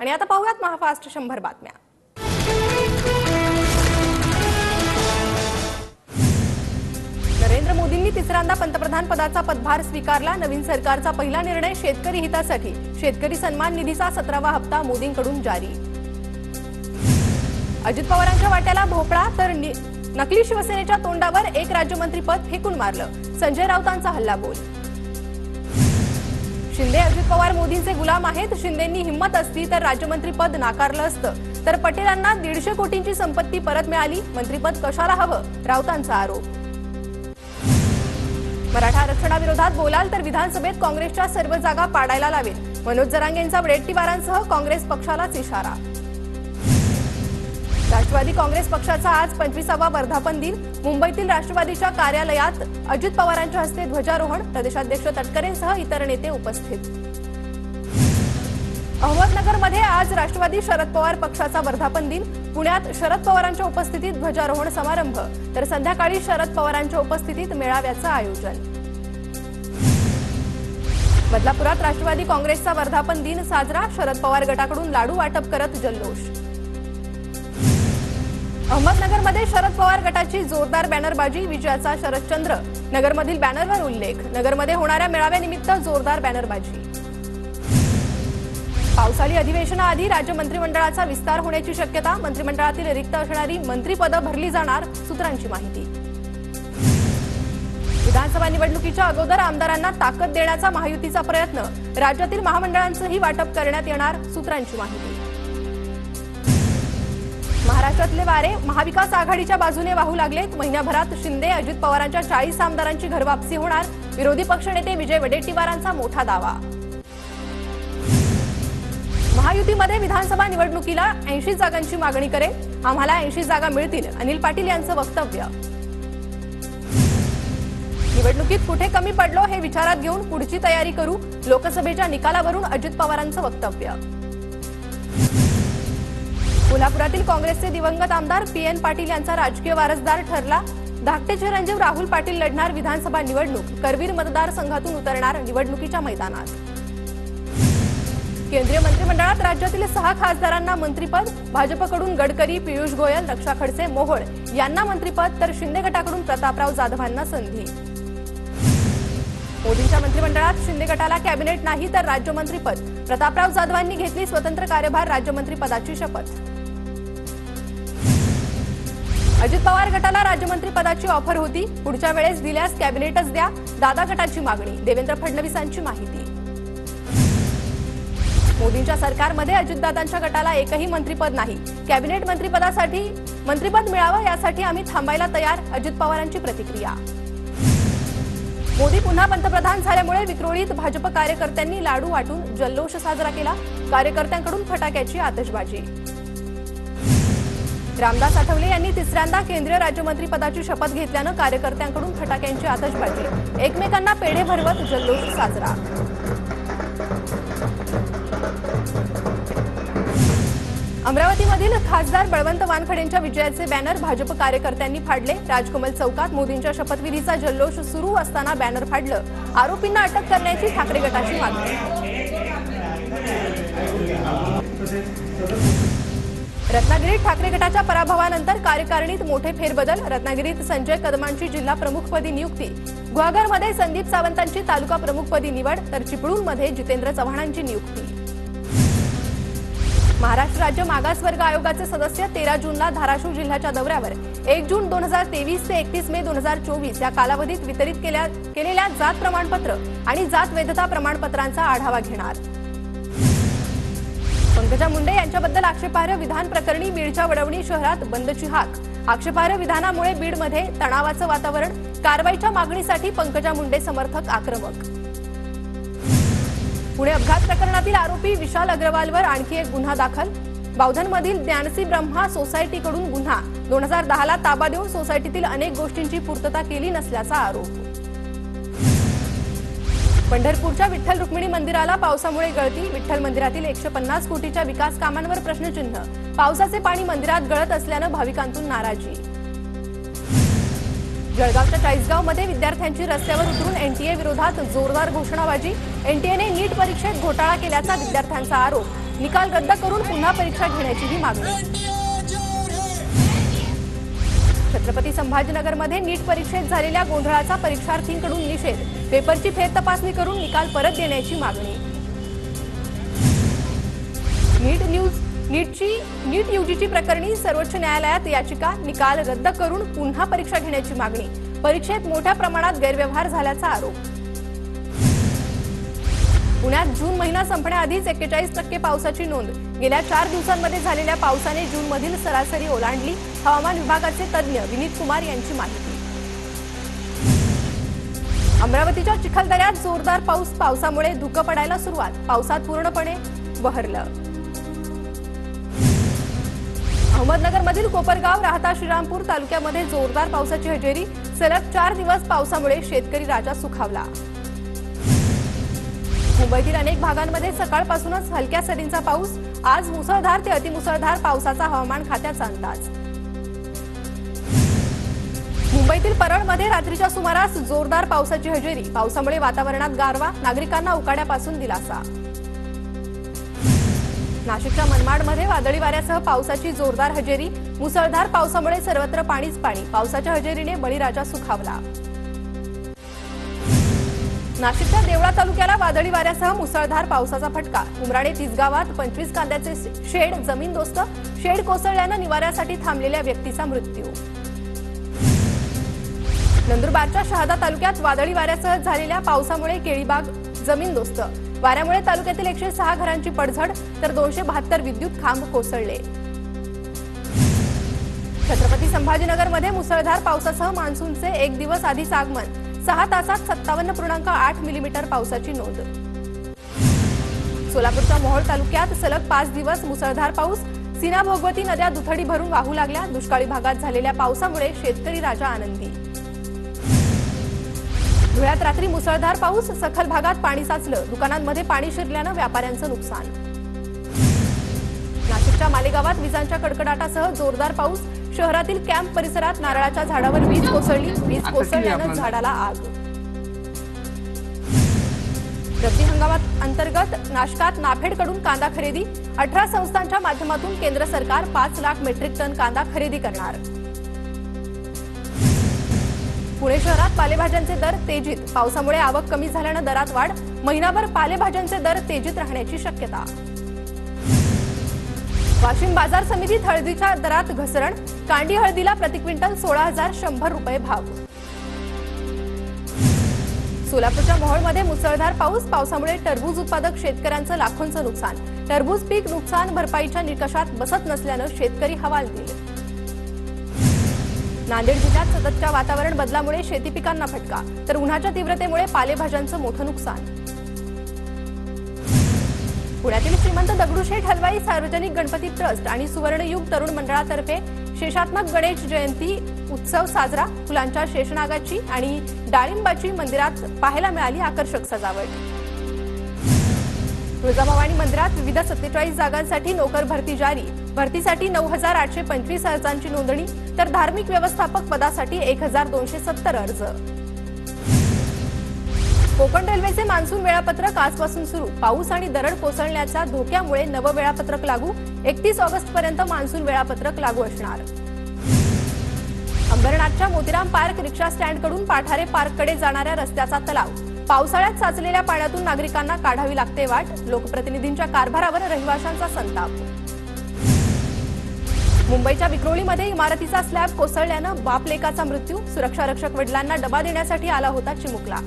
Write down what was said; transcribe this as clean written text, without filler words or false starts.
आणि आता पाहूयात महाफास्ट 100 बातम्या। नरेंद्र मोदींनी तिसऱ्यांदा पंतप्रधान पदाचा पदभार स्वीकारला। नवीन सरकारचा पहिला निर्णय शेतकरी हितासाठी। शेतकरी सन्मान निधीचा 17वा हप्ता मोदींकडून जारी। अजित पवारांच्या वाट्याला भोपळा तर नकली शिवसेनेच्या तोंडावर एक राज्यमंत्रीपद फेकून मारलं। संजय राऊतांचा हल्लाबोल। शिंदे अजित पवार मोदींचे गुलाम आहेत। शिंदेंनी हिम्मत असती तर राज्यमंत्रीपद नाकारलं असतं, तर पटेलांना 150 कोटींची संपत्ती परत मिळाली। मंत्रीपद कशाला हवं, राऊतांचा आरोप। मराठा आरक्षणाविरोधात बोलाल तर विधानसभेत काँग्रेसच्या सर्व जागा पाडायला लावेल। मनोज जरांगेंचा वडेट्टीवारांसह काँग्रेस पक्षालाच इशारा। राष्ट्रवादी काँग्रेस पक्षाचा आज 25वा वर्धापन दिन। मुंबईतील राष्ट्रवादीच्या कार्यालयात अजित पवारांच्या हस्ते ध्वजारोहण। प्रदेशाध्यक्ष तटकरेंसह इतर नेते उपस्थित। अहमदनगरमध्ये आज राष्ट्रवादी शरद पवार पक्षाचा वर्धापन दिन। पुण्यात शरद पवारांच्या उपस्थितीत ध्वजारोहण समारंभ, तर संध्याकाळी शरद पवारांच्या उपस्थितीत मेळाव्याचं आयोजन। बदलापुरात राष्ट्रवादी काँग्रेसचा वर्धापन दिन साजरा। शरद पवार गटाकडून लाडू वाटप करत जल्लोष। अहमदनगरमध्ये शरद पवार गटाची जोरदार बॅनरबाजी। विजयाचा शरदचंद्र नगरमधील बॅनरवर उल्लेख। नगरमध्ये होणाऱ्या मेळाव्यानिमित्त जोरदार बॅनरबाजी। पावसाळी अधिवेशनाआधी राज्य मंत्रिमंडळाचा विस्तार होण्याची शक्यता। मंत्रिमंडळातील रिक्त असणारी मंत्रिपदं भरली जाणार, सूत्रांची माहिती। विधानसभा निवडणुकीच्या अगोदर आमदारांना ताकद देण्याचा महायुतीचा प्रयत्न। राज्यातील महामंडळांचंही वाटप करण्यात येणार, सूत्रांची माहिती। महाराष्ट्रातले वारे महाविकास आघाडीच्या बाजूने वाहू लागलेत। महिन्याभरात शिंदे अजित पवारांच्या 40 आमदारांची घरवापसी होणार। विरोधी पक्षनेते विजय वडेट्टीवारांचा मोठा दावा। महायुतीमध्ये विधानसभा निवडणुकीला 80 जागांची मागणी करेल। आम्हाला 80 जागा मिळतील, अनिल पाटील यांचं वक्तव्य। निवडणुकीत कुठे कमी पडलो हे विचारात घेऊन पुढची तयारी करू, लोकसभेच्या निकालावरून अजित पवारांचं वक्तव्य। कोल्हापुरातील काँग्रेसचे दिवंगत आमदार पी.एन. पाटील यांचा राजकीय वारसदार ठरला। धाकटे चिरंजीव राहुल पाटील लढणार विधानसभा निवडणूक। करवीर मतदारसंघातून उतरणार निवडणुकीच्या मैदानात। केंद्रीय मंत्रिमंडळात राज्यातील 6 खासदारांना मंत्रिपद। भाजपकडून गडकरी, पियुष गोयल, रक्षा खडसे, मोहोळ यांना मंत्रिपद, तर शिंदे गटाकडून प्रतापराव जाधवांना संधी। मोदींच्या मंत्रिमंडळात शिंदे गटाला कॅबिनेट नाही तर राज्यमंत्रीपद। प्रतापराव जाधवांनी घेतली स्वतंत्र कार्यभार राज्यमंत्रीपदाची शपथ। अजित पवार गटाला राज्यमंत्रीपदाची ऑफर होती, पुढच्या वेळेस दिल्यास कॅबिनेटच द्या, दादा गटाची मागणी। देवेंद्र फडणवीसांची माहिती। मोदींच्या सरकारमध्ये अजितदादांच्या गटाला एकही मंत्रिपद नाही। कॅबिनेट मंत्रिपदासाठी मंत्रिपद मिळावं यासाठी आम्ही थांबायला तयार, अजित पवारांची प्रतिक्रिया। मोदी पुन्हा पंतप्रधान झाल्यामुळे विक्रोळीत भाजप कार्यकर्त्यांनी लाडू वाटून जल्लोष साजरा केला। कार्यकर्त्यांकडून फटाक्याची आतषबाजी। रामदास आठवले यांनी तिसऱ्यांदा केंद्रीय राज्यमंत्रीपदाची शपथ घेतल्यानं कार्यकर्त्यांकडून फटाक्यांची आतषबाजी। एकमेकांना पेढे भरवत जल्लोष साजरा। अमरावतीमधील खासदार बळवंत वानखडेंच्या विजयाचे बॅनर भाजप कार्यकर्त्यांनी फाडले। राजकमल चौकात मोदींच्या शपथविधीचा जल्लोष सुरू असताना बॅनर फाडलं। आरोपींना अटक करण्याची ठाकरे गटाची मागणी। रत्नागिरीत ठाकरे गटाच्या पराभवानंतर कार्यकारिणीत मोठे फेरबदल। रत्नागिरीत संजय कदमांची जिल्हा प्रमुखपदी नियुक्ती। गुहागरमध्ये संदीप सावंतांची तालुका प्रमुखपदी निवड, तर चिपळूणमध्ये जितेंद्र चव्हाणांची नियुक्ती। महाराष्ट्र राज्य मागासवर्ग आयोगाचे सदस्य 13 जूनला धाराशिव जिल्ह्याच्या दौऱ्यावर। 1 जून 2023 ते 31 मे 2024 या कालावधीत वितरित केलेल्या जात प्रमाणपत्र आणि जात वैधता प्रमाणपत्रांचा आढावा घेणार। पंकजा मुंडे यांच्याबद्दल आक्षेपार्ह विधान प्रकरणी बीडच्या वडवणी शहरात बंदची हाक। आक्षेपार्ह विधानामुळे बीडमध्ये तणावाचं वातावरण। कारवाईच्या मागणीसाठी पंकजा मुंडे समर्थक आक्रमक। पुणे अपघात प्रकरणातील आरोपी विशाल अग्रवालवर आणखी एक गुन्हा दाखल। बावधनमधील ज्ञानसी ब्रह्मा सोसायटीकडून गुन्हा। 2010ला ताबा देऊन सोसायटीतील अनेक गोष्टींची पूर्तता केली नसल्याचा आरोप। पंढरपूरच्या विठ्ठल रुक्मिणी मंदिराला पावसामुळे गळती। विठ्ठल मंदिरातील 150 कोटीच्या विकास कामांवर प्रश्नचिन्ह। पावसाचे पाणी मंदिरात गळत असल्यानं भाविकांतून नाराजी। जळगावच्या चाळीसगावमध्ये विद्यार्थ्यांची रस्त्यावर उतरून एनटीए विरोधात जोरदार घोषणाबाजी। एनटीएने नीट परीक्षेत घोटाळा केल्याचा विद्यार्थ्यांचा आरोप। निकाल रद्द करून पुन्हा परीक्षा घेण्याचीही मागणी। छत्रपती संभाजीनगरमध्ये नीट परीक्षेत झालेल्या गोंधळाचा परीक्षार्थींकडून निषेध, पेपरची फेर तपासणी करून निकाल परत देण्याची मागणी। नीट यूजीची प्रकरणी सर्वोच्च न्यायालयात याचिका, निकाल रद्द करून पुन्हा परीक्षा घेण्याची मागणी। परीक्षेत मोठ्या प्रमाणात गैरव्यवहार झाल्याचा आरोप। पुण्यात जून महिना संपण्याआधीच 41% पावसाची नोंद, गेल्या 4 दिवसांमध्ये झालेल्या पावसाने जूनमधील सरासरी ओलांडली। हवामान विभागाचे तज्ज्ञ विनीत कुमार यांची माहिती। अमरावतीच्या चिखलदऱ्यात जोरदार पाऊस, पावसामुळे धुकं पडायला सुरुवात, पावसात पूर्णपणे बहरलं। अहमदनगरमधील कोपरगाव, राहता श्रीरामपूर तालुक्यामध्ये जोरदार पावसाची हजेरी, सलग 4 दिवस पावसामुळे शेतकरी राजा सुखावला। मुंबईतील अनेक भागांमध्ये सकाळपासूनच हलक्या सरींचा पाऊस, आज मुसळधार ते अतिमुसळधार पावसाचा हवामान खात्याचा अंदाज। मुंबईतील परळमध्ये रात्रीच्या सुमारास जोरदार पावसाची हजेरी, पावसामुळे वातावरणात गारवा, नागरिकांना उकाड्यापासून दिलासा। नाशिकच्या मनमाडमध्ये वादळी वाऱ्यासह पावसाची जोरदार हजेरी, मुसळधार पावसामुळे सर्वत्र पाणीच पाणी, पावसाच्या हजेरीने बळीराजा सुखावला। नाशिकच्या देवळा तालुक्याला वादळी वाऱ्यासह मुसळधार पावसाचा फटका, उमराणे तिसगावात 25 कांद्याचे शेड जमीनदोस्त, शेड कोसळल्यानं निवाऱ्यासाठी थांबलेल्या व्यक्तीचा मृत्यू। नंदुरबारच्या शहादा तालुक्यात वादळी वाऱ्यासह झालेल्या पावसामुळे केळीबाग जमीनदोस्त, वाऱ्यामुळे तालुक्यातील 106 घरांची पडझड, तर 272 विद्युत खांब कोसळले। छत्रपती संभाजीनगरमध्ये मुसळधार पावसासह मान्सूनचे 1 दिवस आधीच आगमन, 6 तासात 57.8 मिलीमीटर पावसाची नोंद। सोलापूरच्या मोहोळ तालुक्यात सलग 5 दिवस मुसळधार पाऊस, सीना भोगवती नद्या दुथडी भरून वाहू लागल्या, दुष्काळी भागात झालेल्या पावसामुळे शेतकरी राजा आनंदी। धुळ्यात रात्री मुसळधार पाऊस, सखल भागात पाणी साचलं, दुकानांमध्ये पाणी शिरल्यानं व्यापाऱ्यांचं नुकसान। नाशिकच्या मालेगावात विजांच्या कडकडाटासह जोरदार पाऊस, शहरातील कॅम्प परिसरात नारळाच्या झाडावर वीज कोसळली, वीज कोसळल्यानं झाडाला आग। रब्बी हंगामात अंतर्गत नाशकात नाफेडकडून कांदा खरेदी, 18 संस्थांच्या माध्यमातून केंद्र सरकार 5 लाख मेट्रिक टन कांदा खरेदी करणार। पुणे शहरात पालेभाज्यांचे दर तेजीत, पावसामुळे आवक कमी झाल्यानं दरात वाढ, महिनाभर पालेभाज्यांचे दर तेजीत राहण्याची शक्यता। वाशिम बाजार समितीत हळदीच्या दरात घसरण, कांडी हळदीला प्रति क्विंटल 16,100 रुपये भाव। सोलापूरच्या मोहोळमध्ये मुसळधार पाऊस, पावसामुळे टरबूज उत्पादक शेतकऱ्यांचं लाखोंचं नुकसान, टरबूज पीक नुकसान भरपाईच्या निकषात बसत नसल्यानं शेतकरी हवालदिल। नांदेड जिल्ह्यात सततच्या वातावरण बदलामुळे शेती पिकांना फटका, तर उन्हाच्या तीव्रतेमुळे पालेभाज्यांचं मोठं नुकसान। पुण्यातील श्रीमंत दगडूशेठ हलवाई सार्वजनिक गणपती ट्रस्ट आणि सुवर्णयुग तरुण मंडळातर्फे शेषात्मक गणेश जयंती उत्सव साजरा, फुलांच्या शेषनागाची आणि डाळिंबाची मंदिरात पाहायला मिळाली आकर्षक सजावट। तुळजाभवानी मंदिरात विविध 47 जागांसाठी नोकर भरती जारी, भरतीसाठी 9,825 अर्जांची नोंदणी, तर धार्मिक व्यवस्थापक पदासाठी 1,270 अर्ज। कोकण रेल्वेचे मान्सून वेळापत्रक आजपासून सुरू, पाऊस आणि दरड कोसळण्याच्या धोक्यामुळे नवं वेळापत्रक लागू, 31 ऑगस्टपर्यंत मान्सून वेळापत्रक लागू असणार। अंबरनाथच्या मोतीराम पार्क रिक्षा स्टँडकडून पाठारे पार्ककडे जाणाऱ्या रस्त्याचा तलाव, पावसाळ्यात साचलेल्या पाण्यातून नागरिकांना काढावी लागते वाट, लोकप्रतिनिधींच्या कारभारावर रहिवाशांचा संताप। मुंबईच्या विक्रोळीमध्ये इमारतीचा स्लॅब कोसळल्यानं बाप लेकाचा मृत्यू, सुरक्षा रक्षक वडिलांना डबा देण्यासाठी आला होता चिमुकला।